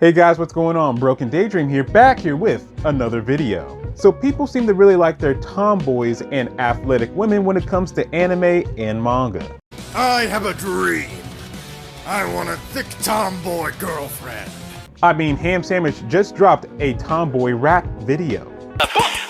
Hey guys, what's going on? Broken Daydream here, back here with another video. So people seem to really like their tomboys and athletic women when it comes to anime and manga. I have a dream. I want a thick tomboy girlfriend. I mean, Ham Sandwich just dropped a tomboy rap video.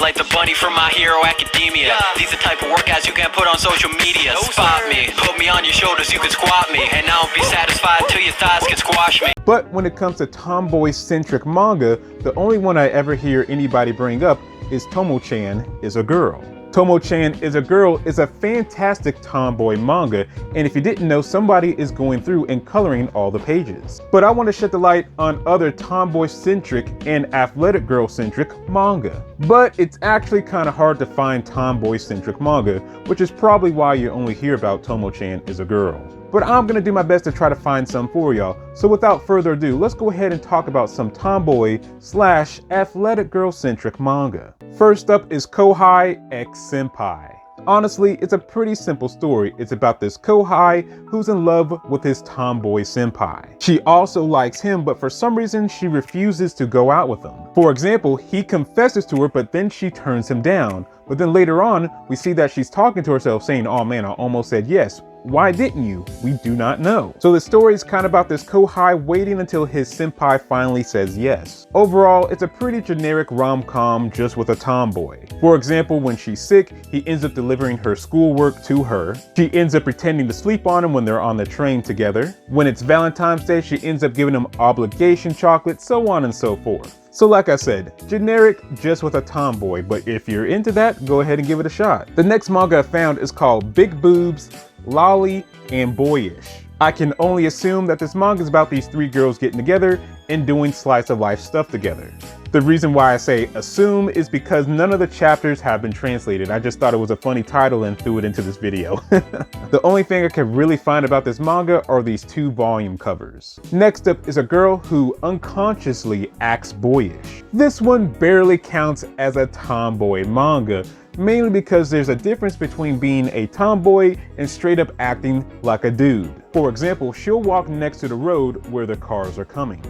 Like the bunny from My Hero Academia. These are the type of workouts you can put on social media. Spot me, put me on your shoulders, you can squat me, and I won't be satisfied till your thighs can squash me. But when it comes to tomboy-centric manga, the only one I ever hear anybody bring up is Tomo-chan is a girl. Tomo-chan is a girl is a fantastic tomboy manga, and if you didn't know, somebody is going through and coloring all the pages. But I want to shed the light on other tomboy-centric and athletic girl-centric manga. But it's actually kind of hard to find tomboy-centric manga, which is probably why you only hear about Tomo-chan is a girl. But I'm gonna do my best to try to find some for y'all. So without further ado, let's go ahead and talk about some tomboy/athletic girl-centric manga. First up is Kohai x Senpai. Honestly, it's a pretty simple story. It's about this Kohai who's in love with his tomboy senpai. She also likes him, but for some reason she refuses to go out with him. For example, he confesses to her, but then she turns him down. But then later on, we see that she's talking to herself saying, "Oh man, I almost said yes. Why didn't you? We do not know." So the story is kind of about this Kohai waiting until his senpai finally says yes. Overall, it's a pretty generic rom-com just with a tomboy. For example, when she's sick, he ends up delivering her schoolwork to her. She ends up pretending to sleep on him when they're on the train together. When it's Valentine's Day, she ends up giving him obligation chocolate, so on and so forth. So like I said, generic just with a tomboy, but if you're into that, go ahead and give it a shot. The next manga I found is called Big Boobs, Lolly, and Boyish. I can only assume that this manga is about these three girls getting together and doing slice of life stuff together. The reason why I say assume is because none of the chapters have been translated. I just thought it was a funny title and threw it into this video. The only thing I can really find about this manga are these 2-volume covers. Next up is a girl who unconsciously acts boyish. This one barely counts as a tomboy manga, mainly because there's a difference between being a tomboy and straight up acting like a dude. For example, she'll walk next to the road where the cars are coming.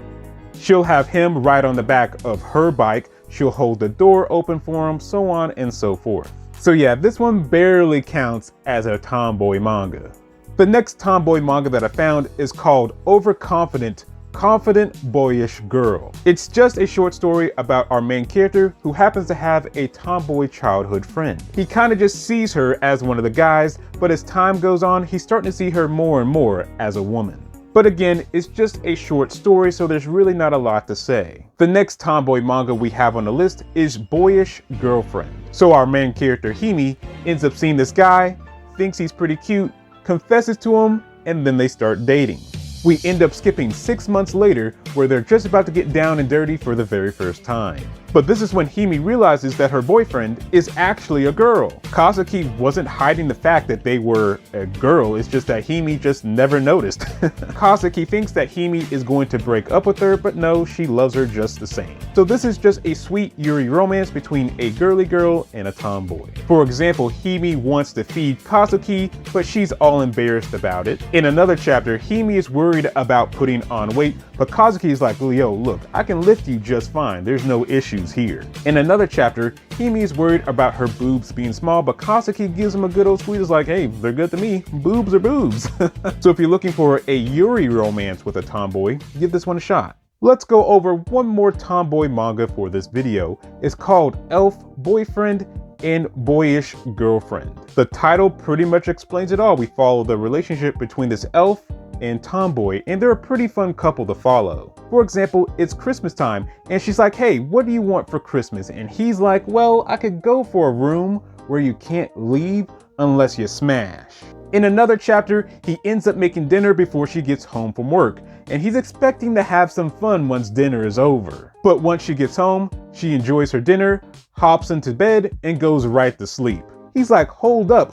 She'll have him ride on the back of her bike, she'll hold the door open for him, so on and so forth. So yeah, this one barely counts as a tomboy manga. The next tomboy manga that I found is called Overconfident, Confident Boyish Girl. It's just a short story about our main character who happens to have a tomboy childhood friend. He kind of just sees her as one of the guys, but as time goes on, he's starting to see her more and more as a woman. But again, it's just a short story, so there's really not a lot to say. The next tomboy manga we have on the list is Boyish Girlfriend. So our main character, Himi, ends up seeing this guy, thinks he's pretty cute, confesses to him, and then they start dating. We end up skipping 6 months later where they're just about to get down and dirty for the very first time. But this is when Himi realizes that her boyfriend is actually a girl. Kazuki wasn't hiding the fact that they were a girl, it's just that Himi just never noticed. Kazuki thinks that Himi is going to break up with her, but no, she loves her just the same. So this is just a sweet Yuri romance between a girly girl and a tomboy. For example, Himi wants to feed Kazuki, but she's all embarrassed about it. In another chapter, Himi is worried about putting on weight, but Kazuki is like, "Yo, look, I can lift you just fine. There's no issues here." In another chapter, Himi is worried about her boobs being small, but Kazuki gives him a good old squeeze like, "Hey, they're good to me. Boobs are boobs." So if you're looking for a Yuri romance with a tomboy, give this one a shot. Let's go over one more tomboy manga for this video. It's called Elf Boyfriend and Boyish Girlfriend. The title pretty much explains it all. We follow the relationship between this elf and tomboy, and they're a pretty fun couple to follow. For example, it's Christmas time, and she's like, "Hey, what do you want for Christmas?" And he's like, "Well, I could go for a room where you can't leave unless you smash." In another chapter, he ends up making dinner before she gets home from work, and he's expecting to have some fun once dinner is over. But once she gets home, she enjoys her dinner, hops into bed, and goes right to sleep. He's like, hold up.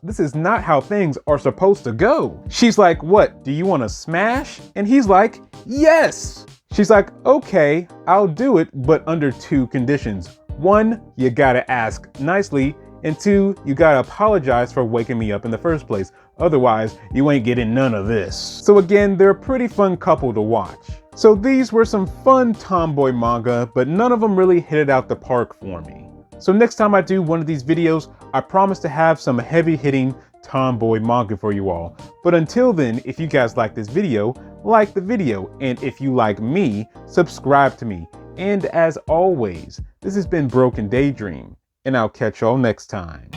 This is not how things are supposed to go. She's like, "What, do you want to smash?" And he's like, "Yes." She's like, "Okay, I'll do it, but under 2 conditions. 1, you gotta ask nicely, and 2, you gotta apologize for waking me up in the first place." Otherwise, you ain't getting none of this. So again, they're a pretty fun couple to watch. So these were some fun tomboy manga, but none of them really hit it out the park for me. So next time I do one of these videos, I promise to have some heavy-hitting tomboy manga for you all. But until then, if you guys like this video, like the video, and if you like me, subscribe to me. And as always, this has been Broken Daydream, and I'll catch y'all next time.